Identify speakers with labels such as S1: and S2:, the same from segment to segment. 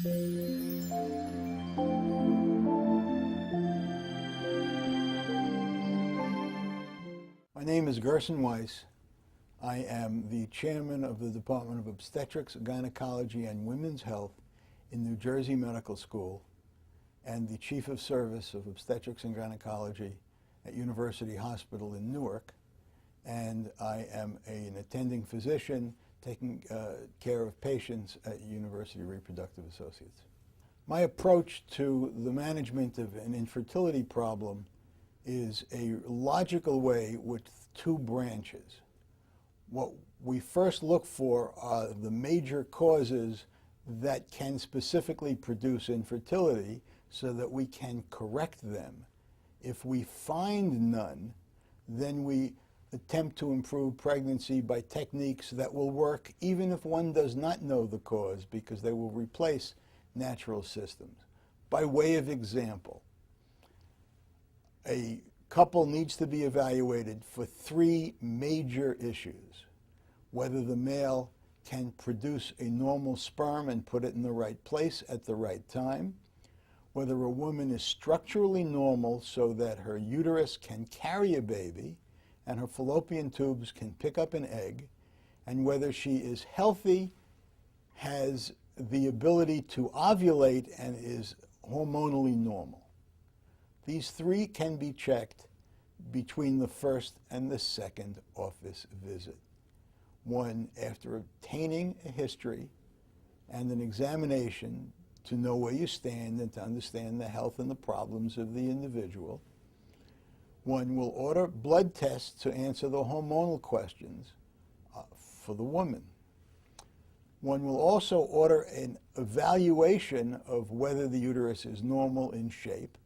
S1: My name is Gerson Weiss. I am the chairman of the Department of Obstetrics, Gynecology, and Women's Health in New Jersey Medical School and the chief of service of Obstetrics and Gynecology at University Hospital in Newark. And I am an attending physician taking care of patients at University Reproductive Associates. My approach to the management of an infertility problem is a logical way with two branches. What we first look for are the major causes that can specifically produce infertility so that we can correct them. If we find none, then we attempt to improve pregnancy by techniques that will work even if one does not know the cause, because they will replace natural systems. By way of example, a couple needs to be evaluated for three major issues: whether the male can produce a normal sperm and put it in the right place at the right time, whether a woman is structurally normal so that her uterus can carry a baby and her fallopian tubes can pick up an egg, and whether she is healthy, has the ability to ovulate, and is hormonally normal. These three can be checked between the first and the second office visit. One, after obtaining a history and an examination to know where you stand and to understand the health and the problems of the individual. One will order blood tests to answer the hormonal questions for the woman. One will also order an evaluation of whether the uterus is normal in shape.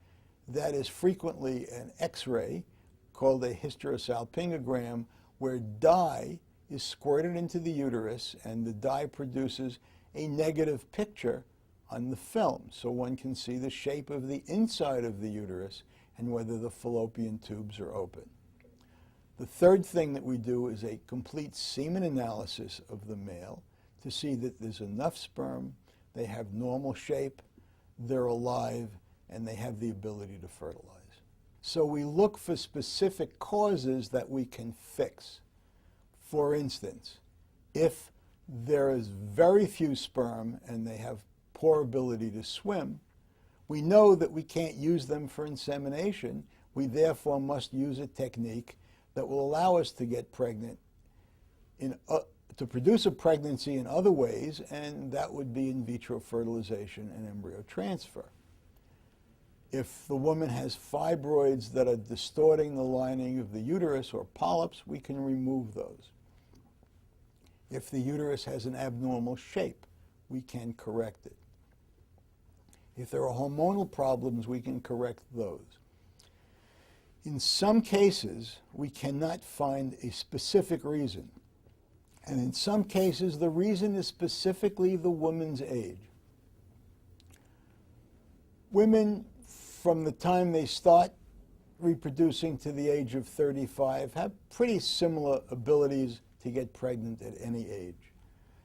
S1: That is frequently an X-ray called a hysterosalpingogram, where dye is squirted into the uterus and the dye produces a negative picture on the film, so one can see the shape of the inside of the uterus and whether the fallopian tubes are open. The third thing that we do is a complete semen analysis of the male to see that there's enough sperm, they have normal shape, they're alive, and they have the ability to fertilize. So we look for specific causes that we can fix. For instance, if there is very few sperm and they have poor ability to swim, we know that we can't use them for insemination. We therefore must use a technique that will allow us to get pregnant, to produce a pregnancy in other ways, and that would be in vitro fertilization and embryo transfer. If the woman has fibroids that are distorting the lining of the uterus or polyps, we can remove those. If the uterus has an abnormal shape, we can correct it. If there are hormonal problems, we can correct those. In some cases, we cannot find a specific reason. And in some cases, the reason is specifically the woman's age. Women, from the time they start reproducing to the age of 35, have pretty similar abilities to get pregnant at any age.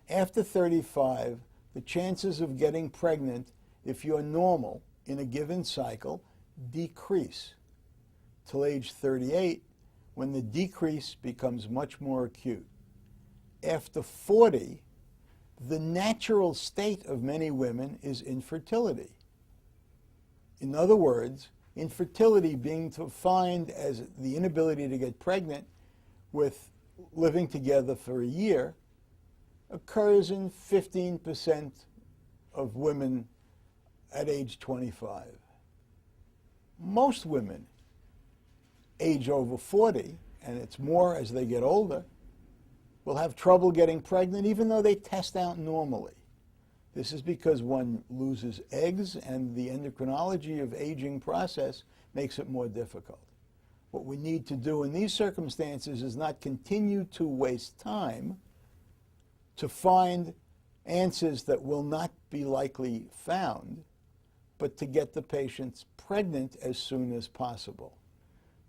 S1: After 35, the chances of getting pregnant, if you're normal in a given cycle, decrease till age 38, when the decrease becomes much more acute. After 40, the natural state of many women is infertility. In other words, infertility being defined as the inability to get pregnant with living together for a year occurs in 15% of women at age 25. Most women age over 40, and it's more as they get older, will have trouble getting pregnant even though they test out normally. This is because one loses eggs, and the endocrinology of aging process makes it more difficult. What we need to do in these circumstances is not continue to waste time to find answers that will not be likely found, but to get the patients pregnant as soon as possible.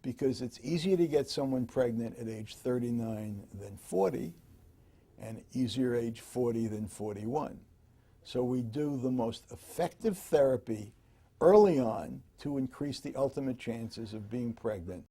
S1: Because it's easier to get someone pregnant at age 39 than 40, and easier age 40 than 41. So we do the most effective therapy early on to increase the ultimate chances of being pregnant.